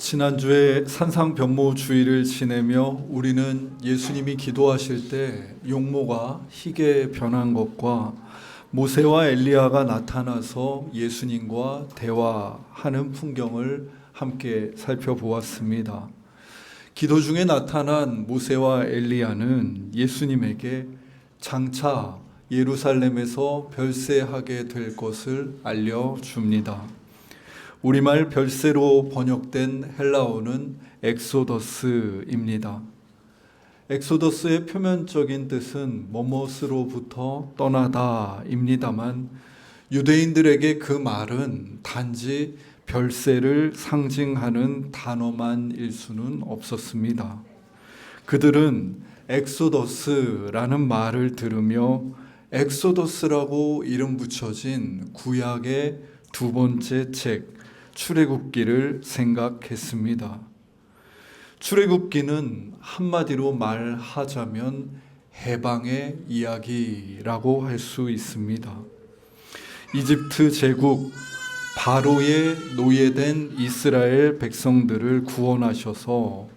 지난주에 산상변모 주일을 지내며 우리는 예수님이 기도하실 때 용모가 희게 변한 것과 모세와 엘리야가 나타나서 예수님과 대화하는 풍경을 함께 살펴보았습니다. 기도 중에 나타난 모세와 엘리야는 예수님에게 장차 예루살렘에서 별세하게 될 것을 알려줍니다. 우리말 별세로 번역된 헬라어는 엑소더스입니다. 엑소더스의 표면적인 뜻은 뭐뭇으로부터 떠나다입니다만 유대인들에게 그 말은 단지 별세를 상징하는 단어만일 수는 없었습니다. 그들은 엑소더스라는 말을 들으며 엑소더스라고 이름 붙여진 구약의 두 번째 책 출애굽기를 생각했습니다. 출애굽기는 한마디로 말하자면 해방의 이야기라고 할 수 있습니다. 이집트 제국 바로의 노예된 이스라엘 백성들을 구원하셔서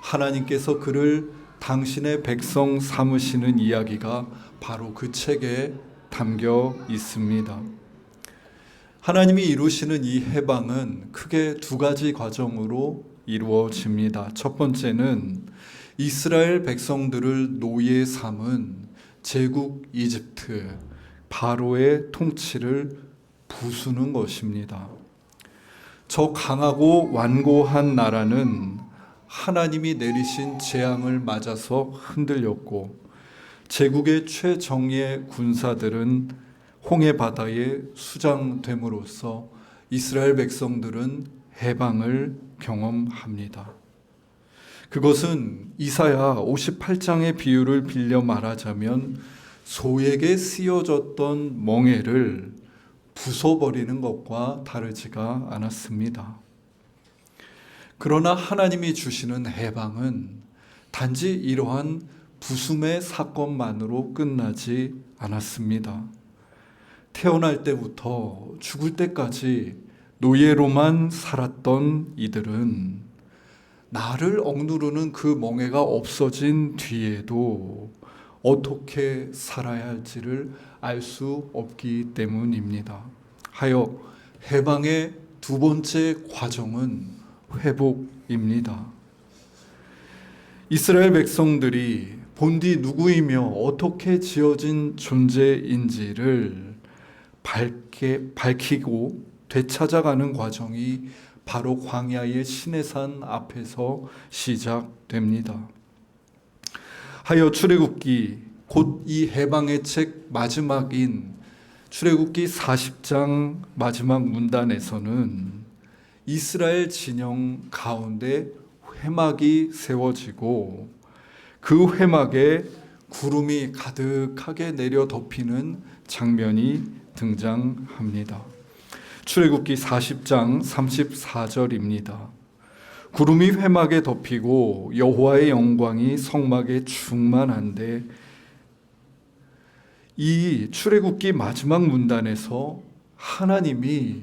하나님께서 그를 당신의 백성 삼으시는 이야기가 바로 그 책에 담겨 있습니다. 하나님이 이루시는 이 해방은 크게 두 가지 과정으로 이루어집니다. 첫 번째는 이스라엘 백성들을 노예 삼은 제국 이집트 바로의 통치를 부수는 것입니다. 저 강하고 완고한 나라는 하나님이 내리신 재앙을 맞아서 흔들렸고 제국의 최정예 군사들은 홍해 바다에 수장됨으로써 이스라엘 백성들은 해방을 경험합니다. 그것은 이사야 58장의 비유를 빌려 말하자면 소에게 씌워졌던 멍에를 부숴버리는 것과 다르지가 않았습니다. 그러나 하나님이 주시는 해방은 단지 이러한 부숨의 사건만으로 끝나지 않았습니다. 태어날 때부터 죽을 때까지 노예로만 살았던 이들은 나를 억누르는 그 멍에가 없어진 뒤에도 어떻게 살아야 할지를 알 수 없기 때문입니다. 하여 해방의 두 번째 과정은 회복입니다. 이스라엘 백성들이 본디 누구이며 어떻게 지어진 존재인지를 밝히고 되찾아가는 과정이 바로 광야의 시내산 앞에서 시작됩니다. 하여 출애굽기 곧 이 해방의 책 마지막인 출애굽기 40장 마지막 문단에서는 이스라엘 진영 가운데 회막이 세워지고 그 회막에 구름이 가득하게 내려 덮이는 장면이 등장합니다. 출애굽기 40장 34절입니다. 구름이 회막에 덮이고 여호와의 영광이 성막에 충만한데 이 출애굽기 마지막 문단에서 하나님이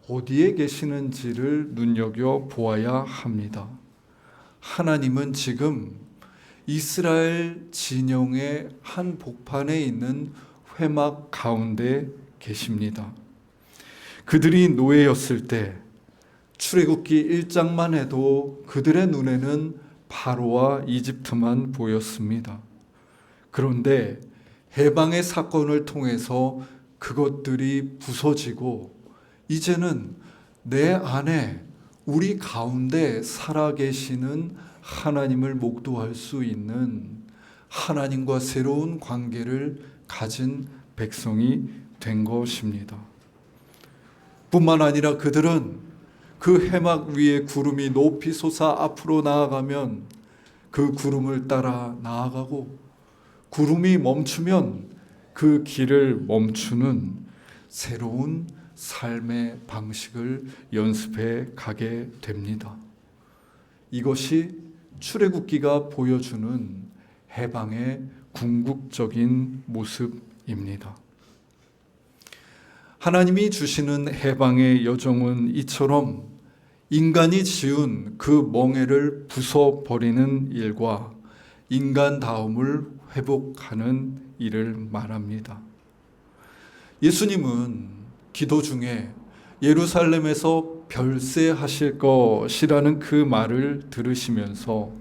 어디에 계시는지를 눈여겨 보아야 합니다. 하나님은 지금 이스라엘 진영의 한 복판에 있는 회막 가운데 계십니다. 그들이 노예였을 때 출애굽기 1장만 해도 그들의 눈에는 바로와 이집트만 보였습니다. 그런데 해방의 사건을 통해서 그것들이 부서지고 이제는 내 안에 우리 가운데 살아계시는 하나님을 목도할 수 있는 하나님과 새로운 관계를 가진 백성이 된 것입니다. 뿐만 아니라 그들은 그 해막 위에 구름이 높이 솟아 앞으로 나아가면 그 구름을 따라 나아가고 구름이 멈추면 그 길을 멈추는 새로운 삶의 방식을 연습해 가게 됩니다. 이것이 출애굽기가 보여주는 해방의 궁극적인 모습입니다. 하나님이 주시는 해방의 여정은 이처럼 인간이 지은 그 멍에를 부숴버리는 일과 인간다움을 회복하는 일을 말합니다. 예수님은 기도 중에 예루살렘에서 별세하실 것이라는 그 말을 들으시면서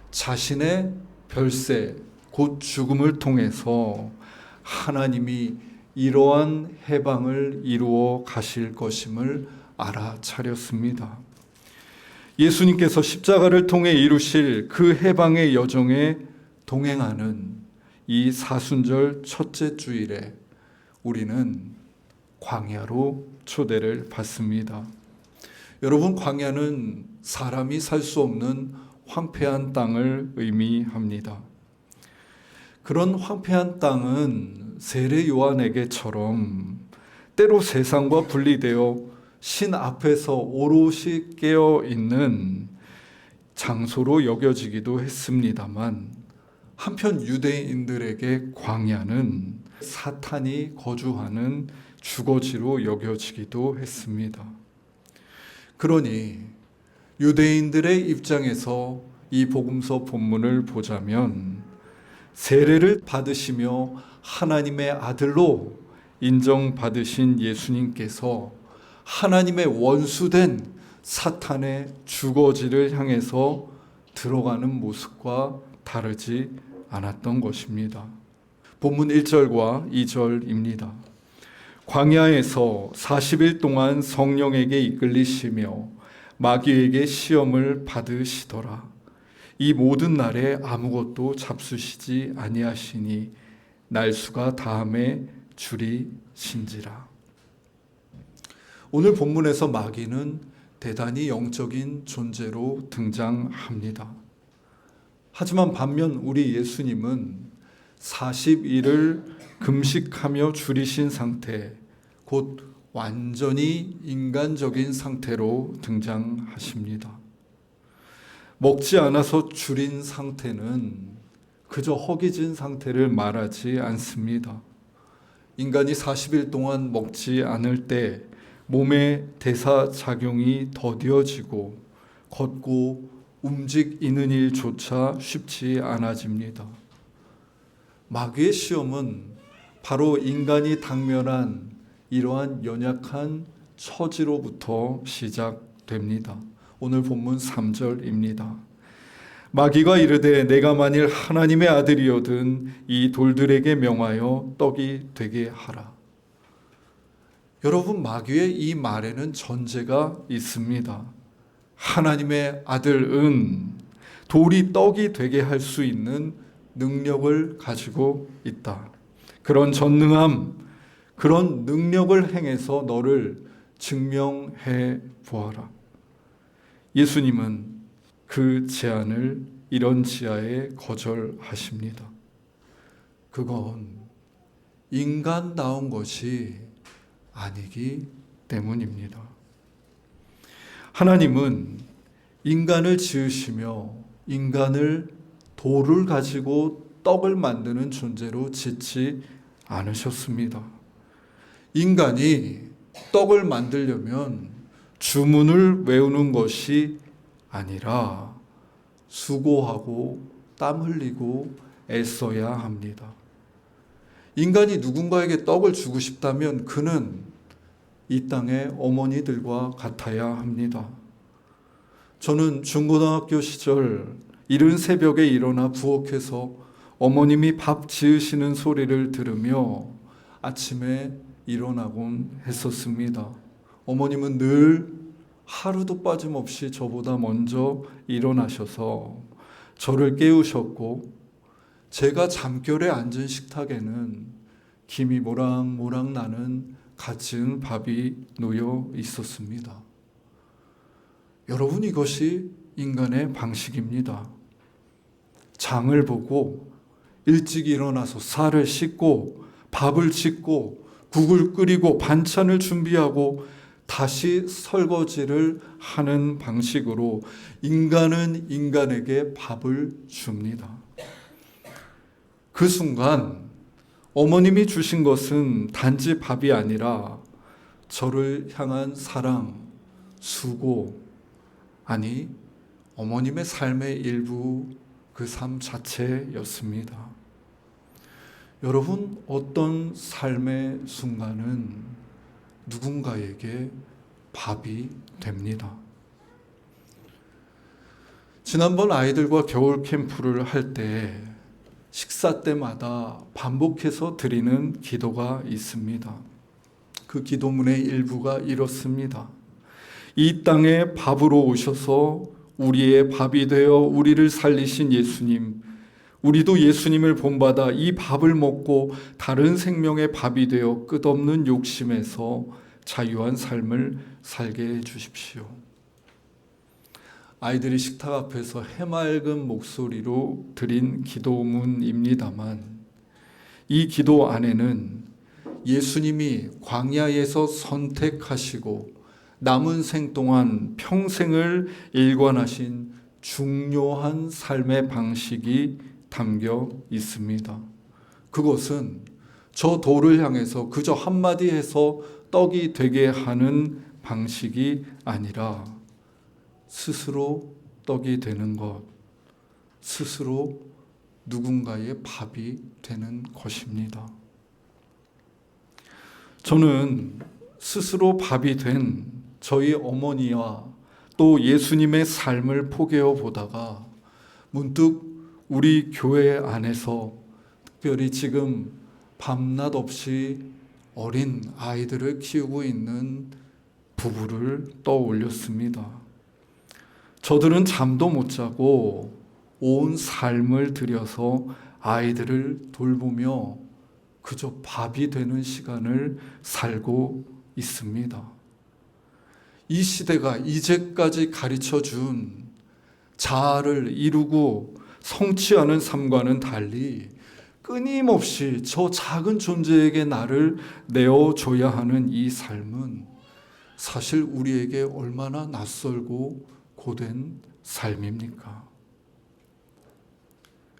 자신의 별세, 곧 죽음을 통해서 하나님이 이러한 해방을 이루어 가실 것임을 알아차렸습니다. 예수님께서 십자가를 통해 이루실 그 해방의 여정에 동행하는 이 사순절 첫째 주일에 우리는 광야로 초대를 받습니다. 여러분, 광야는 사람이 살 수 없는 황폐한 땅을 의미합니다. 그런 황폐한 땅은 세례 요한에게처럼 때로 세상과 분리되어 신 앞에서 오롯이 깨어 있는 장소로 여겨지기도 했습니다만, 한편 유대인들에게 광야는 사탄이 거주하는 주거지로 여겨지기도 했습니다. 그러니 유대인들의 입장에서 이 복음서 본문을 보자면 세례를 받으시며 하나님의 아들로 인정받으신 예수님께서 하나님의 원수된 사탄의 주거지를 향해서 들어가는 모습과 다르지 않았던 것입니다. 본문 1절과 2절입니다. 광야에서 40일 동안 성령에게 이끌리시며 마귀에게 시험을 받으시더라. 이 모든 날에 아무것도 잡수시지 아니하시니 날수가 다함에 줄이신지라. 오늘 본문에서 마귀는 대단히 영적인 존재로 등장합니다. 하지만 반면 우리 예수님은 40일을 금식하며 줄이신 상태, 곧 완전히 인간적인 상태로 등장하십니다. 먹지 않아서 줄인 상태는 그저 허기진 상태를 말하지 않습니다. 인간이 40일 동안 먹지 않을 때 몸의 대사작용이 더뎌지고 걷고 움직이는 일조차 쉽지 않아집니다. 마귀의 시험은 바로 인간이 당면한 이러한 연약한 처지로부터 시작됩니다. 오늘 본문 3절입니다. 마귀가 이르되 내가 만일 하나님의 아들이거든 이 돌들에게 명하여 떡이 되게 하라. 여러분, 마귀의 이 말에는 전제가 있습니다. 하나님의 아들은 돌이 떡이 되게 할 수 있는 능력을 가지고 있다. 그런 전능함, 그런 능력을 행해서 너를 증명해 보아라. 예수님은 그 제안을 이런 지하에 거절하십니다. 그건 인간다운 것이 아니기 때문입니다. 하나님은 인간을 지으시며 인간을 돌을 가지고 떡을 만드는 존재로 짓지 않으셨습니다. 인간이 떡을 만들려면 주문을 외우는 것이 아니라 수고하고 땀 흘리고 애써야 합니다. 인간이 누군가에게 떡을 주고 싶다면 그는 이 땅의 어머니들과 같아야 합니다. 저는 중고등학교 시절 이른 새벽에 일어나 부엌에서 어머님이 밥 지으시는 소리를 들으며 아침에 일어나곤 했었습니다. 어머님은 늘 하루도 빠짐없이 저보다 먼저 일어나셔서 저를 깨우셨고, 제가 잠결에 앉은 식탁에는 김이 모락모락 나는 갓 지은 밥이 놓여 있었습니다. 여러분, 이것이 인간의 방식입니다. 장을 보고 일찍 일어나서 쌀을 씻고 밥을 짓고 국을 끓이고 반찬을 준비하고 다시 설거지를 하는 방식으로 인간은 인간에게 밥을 줍니다. 그 순간 어머님이 주신 것은 단지 밥이 아니라 저를 향한 사랑, 수고, 아니, 어머님의 삶의 일부, 그 삶 자체였습니다. 여러분, 어떤 삶의 순간은 누군가에게 밥이 됩니다. 지난번 아이들과 겨울 캠프를 할 때 식사 때마다 반복해서 드리는 기도가 있습니다. 그 기도문의 일부가 이렇습니다. 이 땅에 밥으로 오셔서 우리의 밥이 되어 우리를 살리신 예수님, 우리도 예수님을 본받아 이 밥을 먹고 다른 생명의 밥이 되어 끝없는 욕심에서 자유한 삶을 살게 해주십시오. 아이들이 식탁 앞에서 해맑은 목소리로 드린 기도문입니다만, 이 기도 안에는 예수님이 광야에서 선택하시고 남은 생 동안 평생을 일관하신 중요한 삶의 방식이 담겨 있습니다. 그것은 저 돌을 향해서 그저 한마디 해서 떡이 되게 하는 방식이 아니라 스스로 떡이 되는 것, 스스로 누군가의 밥이 되는 것입니다. 저는 스스로 밥이 된 저희 어머니와 또 예수님의 삶을 포개어 보다가 문득 우리 교회 안에서 특별히 지금 밤낮 없이 어린 아이들을 키우고 있는 부부를 떠올렸습니다. 저들은 잠도 못 자고 온 삶을 들여서 아이들을 돌보며 그저 밥이 되는 시간을 살고 있습니다. 이 시대가 이제까지 가르쳐준 자아를 이루고 성취하는 삶과는 달리 끊임없이 저 작은 존재에게 나를 내어줘야 하는 이 삶은 사실 우리에게 얼마나 낯설고 고된 삶입니까?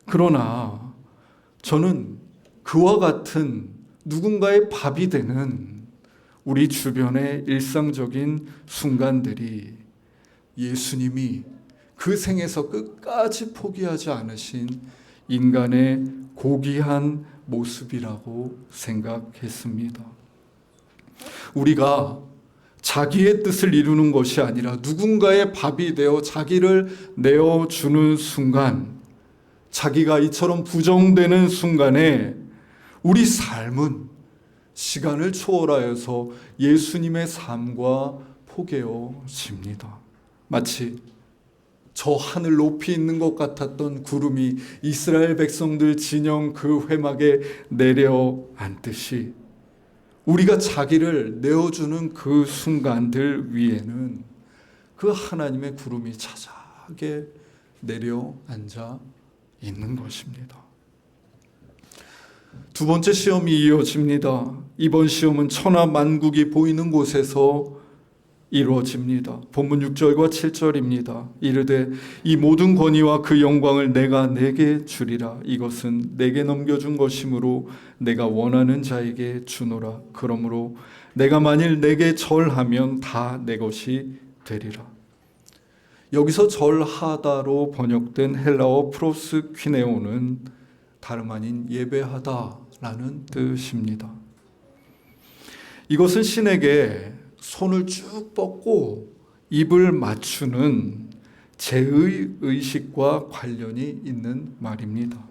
그러나 저는 그와 같은 누군가의 밥이 되는 우리 주변의 일상적인 순간들이 예수님이 그 생에서 끝까지 포기하지 않으신 인간의 고귀한 모습이라고 생각했습니다. 우리가 자기의 뜻을 이루는 것이 아니라 누군가의 밥이 되어 자기를 내어주는 순간, 자기가 이처럼 부정되는 순간에 우리 삶은 시간을 초월하여서 예수님의 삶과 포개어집니다. 마치 저 하늘 높이 있는 것 같았던 구름이 이스라엘 백성들 진영 그 회막에 내려앉듯이 우리가 자기를 내어주는 그 순간들 위에는 그 하나님의 구름이 자자하게 내려앉아 있는 것입니다. 두 번째 시험이 이어집니다. 이번 시험은 천하 만국이 보이는 곳에서 이루어집니다. 본문 6절과 7절입니다. 이르되 이 모든 권위와 그 영광을 내가 내게 주리라. 이것은 내게 넘겨준 것이므로 내가 원하는 자에게 주노라. 그러므로 내가 만일 내게 절하면 다 내 것이 되리라. 여기서 절하다로 번역된 헬라어 프로스퀴네오는 다름 아닌 예배하다라는 뜻입니다. 이것은 신에게 손을 쭉 뻗고 입을 맞추는 제의 의식과 관련이 있는 말입니다.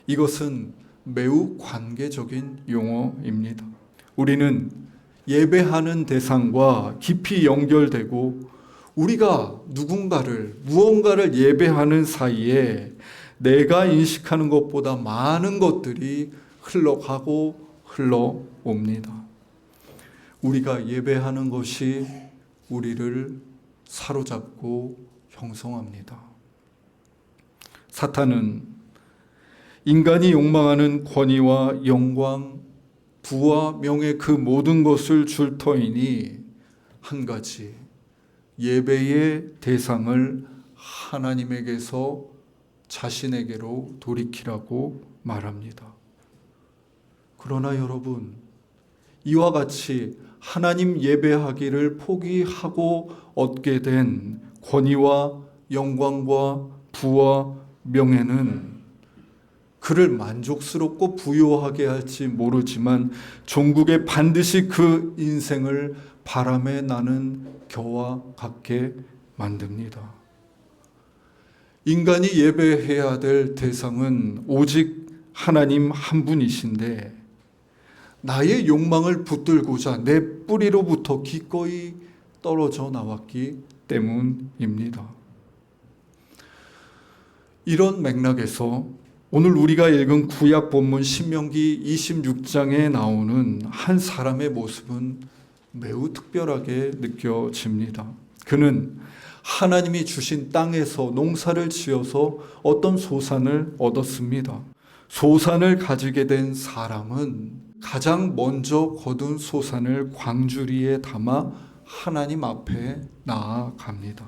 이것은 매우 관계적인 용어입니다. 우리는 예배하는 대상과 깊이 연결되고 우리가 누군가를, 무언가를 예배하는 사이에 내가 인식하는 것보다 많은 것들이 흘러가고 흘러옵니다. 우리가 예배하는 것이 우리를 사로잡고 형성합니다. 사탄은 인간이 욕망하는 권위와 영광, 부와 명예 그 모든 것을 줄 터이니 한 가지, 예배의 대상을 하나님에게서 자신에게로 돌이키라고 말합니다. 그러나 여러분, 이와 같이 하나님 예배하기를 포기하고 얻게 된 권위와 영광과 부와 명예는 그를 만족스럽고 부요하게 할지 모르지만 종국에 반드시 그 인생을 바람에 나는 겨와 같게 만듭니다. 인간이 예배해야 될 대상은 오직 하나님 한 분이신데 나의 욕망을 붙들고자 내 뿌리로부터 기꺼이 떨어져 나왔기 때문입니다. 이런 맥락에서 오늘 우리가 읽은 구약 본문 신명기 26장에 나오는 한 사람의 모습은 매우 특별하게 느껴집니다. 그는 하나님이 주신 땅에서 농사를 지어서 어떤 소산을 얻었습니다. 소산을 가지게 된 사람은 가장 먼저 거둔 소산을 광주리에 담아 하나님 앞에 나아갑니다.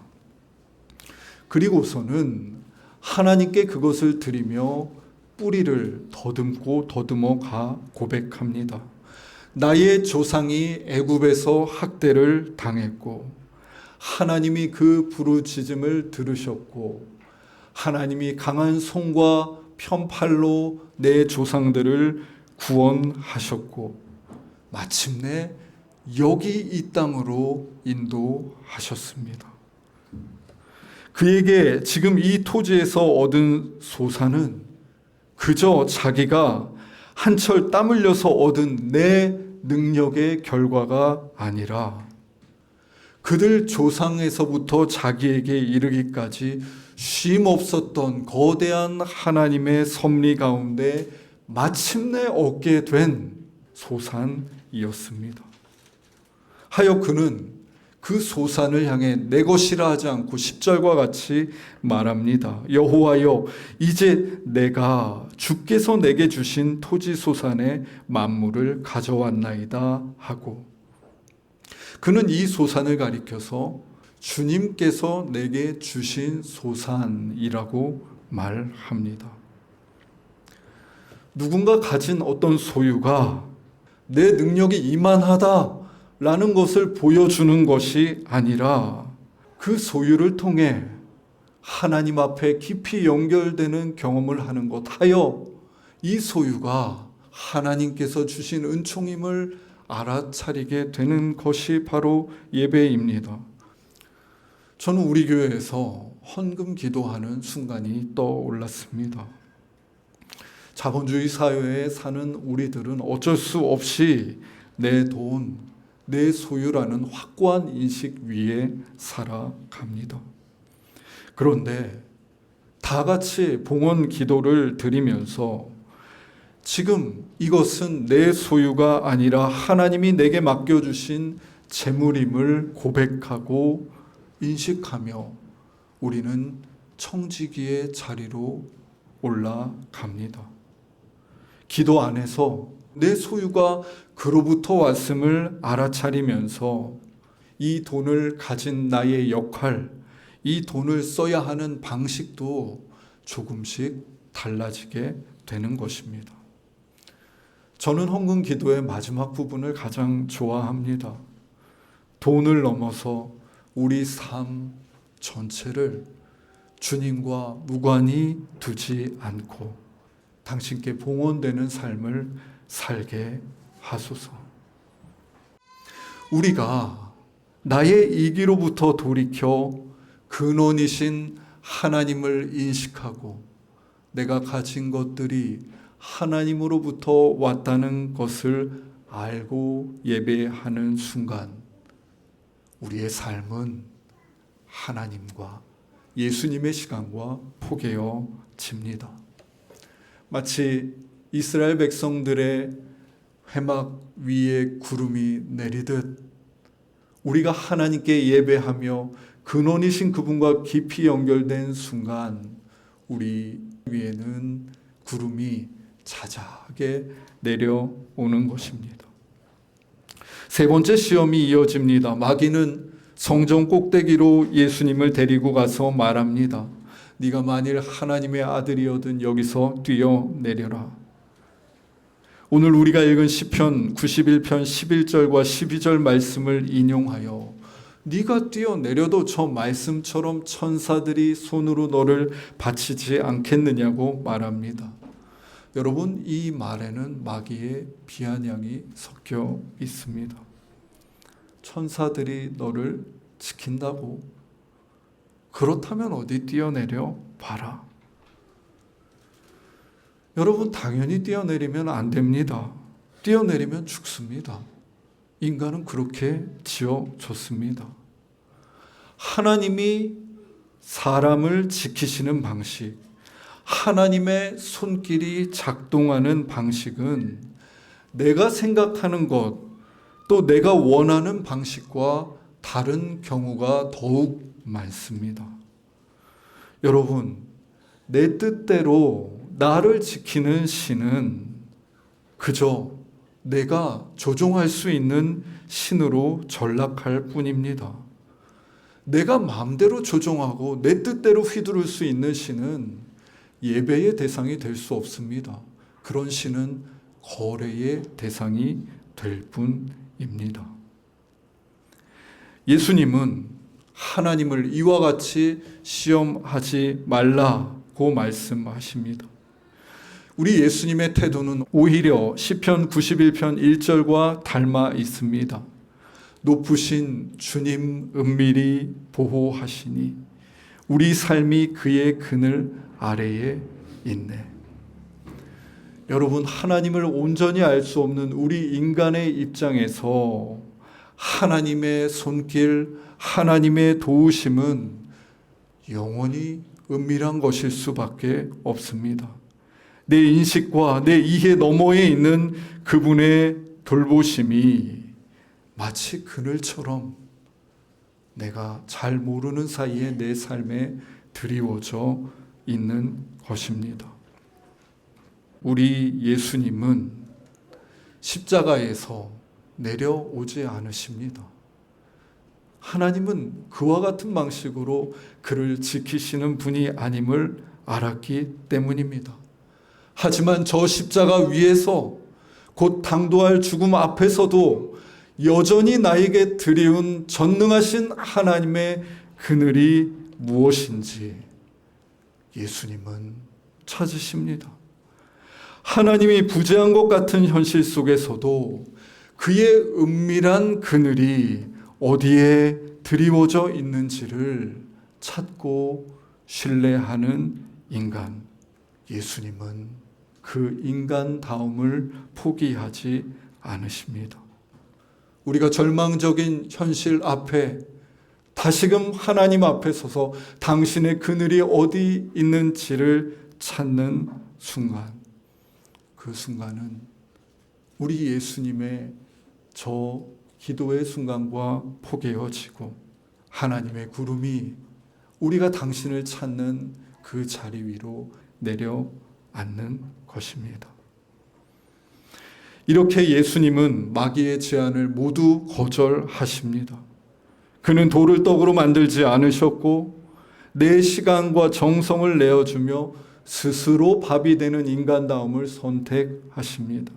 그리고서는 하나님께 그것을 드리며 뿌리를 더듬고 더듬어 가 고백합니다. 나의 조상이 애굽에서 학대를 당했고 하나님이 그 부르짖음을 들으셨고 하나님이 강한 손과 편팔로 내 조상들을 구원하셨고 마침내 여기 이 땅으로 인도하셨습니다. 그에게 지금 이 토지에서 얻은 소산은 그저 자기가 한철 땀 흘려서 얻은 내 능력의 결과가 아니라 그들 조상에서부터 자기에게 이르기까지 쉼 없었던 거대한 하나님의 섭리 가운데 마침내 얻게 된 소산이었습니다. 하여 그는 그 소산을 향해 내 것이라 하지 않고 10절과 같이 말합니다. 여호와여, 이제 내가 주께서 내게 주신 토지 소산의 만물을 가져왔나이다 하고, 그는 이 소산을 가리켜서 주님께서 내게 주신 소산이라고 말합니다. 누군가 가진 어떤 소유가 내 능력이 이만하다 라는 것을 보여주는 것이 아니라 그 소유를 통해 하나님 앞에 깊이 연결되는 경험을 하는 것 하여 이 소유가 하나님께서 주신 은총임을 알아차리게 되는 것이 바로 예배입니다. 저는 우리 교회에서 헌금 기도하는 순간이 떠올랐습니다. 자본주의 사회에 사는 우리들은 어쩔 수 없이 내 돈, 내 소유라는 확고한 인식 위에 살아갑니다. 그런데 다 같이 봉헌 기도를 드리면서 지금 이것은 내 소유가 아니라 하나님이 내게 맡겨주신 재물임을 고백하고 인식하며 우리는 청지기의 자리로 올라갑니다. 기도 안에서 내 소유가 그로부터 왔음을 알아차리면서 이 돈을 가진 나의 역할, 이 돈을 써야 하는 방식도 조금씩 달라지게 되는 것입니다. 저는 헌금 기도의 마지막 부분을 가장 좋아합니다. 돈을 넘어서 우리 삶 전체를 주님과 무관히 두지 않고 당신께 봉헌되는 삶을 살게 하소서. 우리가 나의 이기로부터 돌이켜 근원이신 하나님을 인식하고 내가 가진 것들이 하나님으로부터 왔다는 것을 알고 예배하는 순간 우리의 삶은 하나님과 예수님의 시간과 포개어집니다. 마치 이스라엘 백성들의 회막 위에 구름이 내리듯 우리가 하나님께 예배하며 근원이신 그분과 깊이 연결된 순간 우리 위에는 구름이 자작하게 내려오는 것입니다. 세 번째 시험이 이어집니다. 마귀는 성전 꼭대기로 예수님을 데리고 가서 말합니다. 네가 만일 하나님의 아들이거든 여기서 뛰어내려라. 오늘 우리가 읽은 시편 91편 11절과 12절 말씀을 인용하여 네가 뛰어내려도 저 말씀처럼 천사들이 손으로 너를 받치지 않겠느냐고 말합니다. 여러분, 이 말에는 마귀의 비아냥이 섞여 있습니다. 천사들이 너를 지킨다고? 그렇다면 어디 뛰어내려 봐라. 여러분, 당연히 뛰어내리면 안 됩니다. 뛰어내리면 죽습니다. 인간은 그렇게 지어졌습니다. 하나님이 사람을 지키시는 방식, 하나님의 손길이 작동하는 방식은 내가 생각하는 것, 또 내가 원하는 방식과 다른 경우가 더욱 많습니다. 여러분, 내 뜻대로 나를 지키는 신은 그저 내가 조종할 수 있는 신으로 전락할 뿐입니다. 내가 마음대로 조종하고 내 뜻대로 휘두를 수 있는 신은 예배의 대상이 될 수 없습니다. 그런 신은 거래의 대상이 될 뿐입니다. 예수님은 하나님을 이와 같이 시험하지 말라고 말씀하십니다. 우리 예수님의 태도는 오히려 시편 91편 1절과 닮아 있습니다. 높으신 주님 은밀히 보호하시니 우리 삶이 그의 그늘 아래에 있네. 여러분, 하나님을 온전히 알 수 없는 우리 인간의 입장에서 하나님의 손길, 하나님의 도우심은 영원히 은밀한 것일 수밖에 없습니다. 내 인식과 내 이해 너머에 있는 그분의 돌보심이 마치 그늘처럼 내가 잘 모르는 사이에 내 삶에 드리워져 있는 것입니다. 우리 예수님은 십자가에서 내려오지 않으십니다. 하나님은 그와 같은 방식으로 그를 지키시는 분이 아님을 알았기 때문입니다. 하지만 저 십자가 위에서 곧 당도할 죽음 앞에서도 여전히 나에게 드리운 전능하신 하나님의 그늘이 무엇인지 예수님은 찾으십니다. 하나님이 부재한 것 같은 현실 속에서도 그의 은밀한 그늘이 어디에 드리워져 있는지를 찾고 신뢰하는 인간. 예수님은 그 인간다움을 포기하지 않으십니다. 우리가 절망적인 현실 앞에 다시금 하나님 앞에 서서 당신의 그늘이 어디 있는지를 찾는 순간, 그 순간은 우리 예수님의 저 기도의 순간과 포개어지고 하나님의 구름이 우리가 당신을 찾는 그 자리 위로 내려앉는 것입니다. 이렇게 예수님은 마귀의 제안을 모두 거절하십니다. 그는 돌을 떡으로 만들지 않으셨고 내 시간과 정성을 내어주며 스스로 밥이 되는 인간다움을 선택하십니다.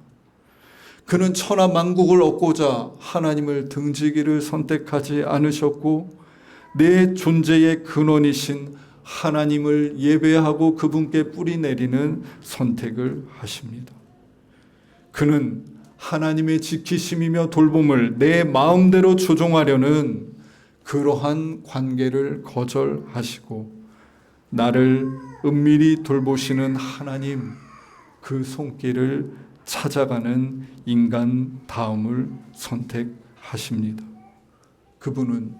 그는 천하 만국을 얻고자 하나님을 등지기를 선택하지 않으셨고 내 존재의 근원이신 하나님을 예배하고 그분께 뿌리 내리는 선택을 하십니다. 그는 하나님의 지키심이며 돌봄을 내 마음대로 조종하려는 그러한 관계를 거절하시고 나를 은밀히 돌보시는 하나님, 그 손길을 찾아가는 인간다움을 선택하십니다. 그분은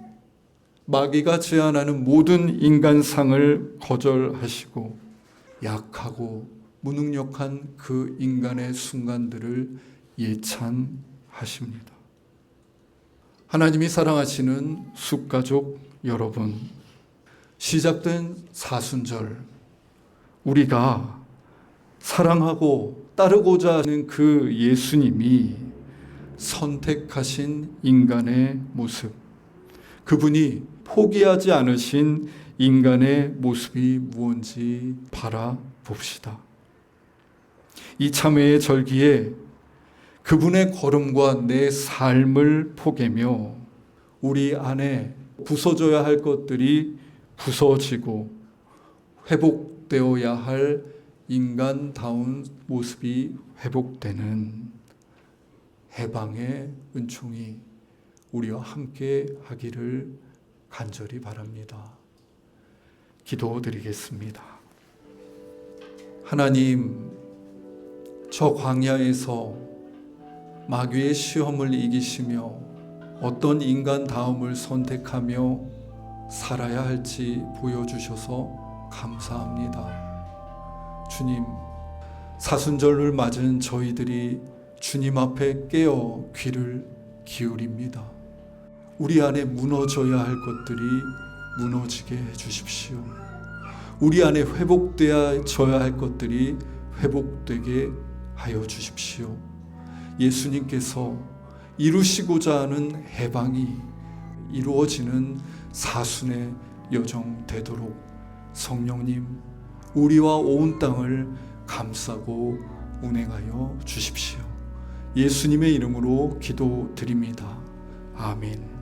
마귀가 제안하는 모든 인간상을 거절하시고 약하고 무능력한 그 인간의 순간들을 예찬하십니다. 하나님이 사랑하시는 숫가족 여러분, 시작된 사순절, 우리가 사랑하고 따르고자 하는 그 예수님이 선택하신 인간의 모습, 그분이 포기하지 않으신 인간의 모습이 무엇인지 바라봅시다. 이 참회의 절기에 그분의 걸음과 내 삶을 포개며 우리 안에 부서져야 할 것들이 부서지고 회복되어야 할 인간다운 모습이 회복되는 해방의 은총이 우리와 함께 하기를 간절히 바랍니다. 기도드리겠습니다. 하나님, 저 광야에서 마귀의 시험을 이기시며 어떤 인간다움을 선택하며 살아야 할지 보여주셔서 감사합니다. 주님, 사순절을 맞은 저희들이 주님 앞에 깨어 귀를 기울입니다. 우리 안에 무너져야 할 것들이 무너지게 해주십시오. 우리 안에 회복되어야 할 것들이 회복되게 하여 주십시오. 예수님께서 이루시고자 하는 해방이 이루어지는 사순의 여정 되도록 성령님, 우리와 온 땅을 감싸고 운행하여 주십시오. 예수님의 이름으로 기도드립니다. 아멘.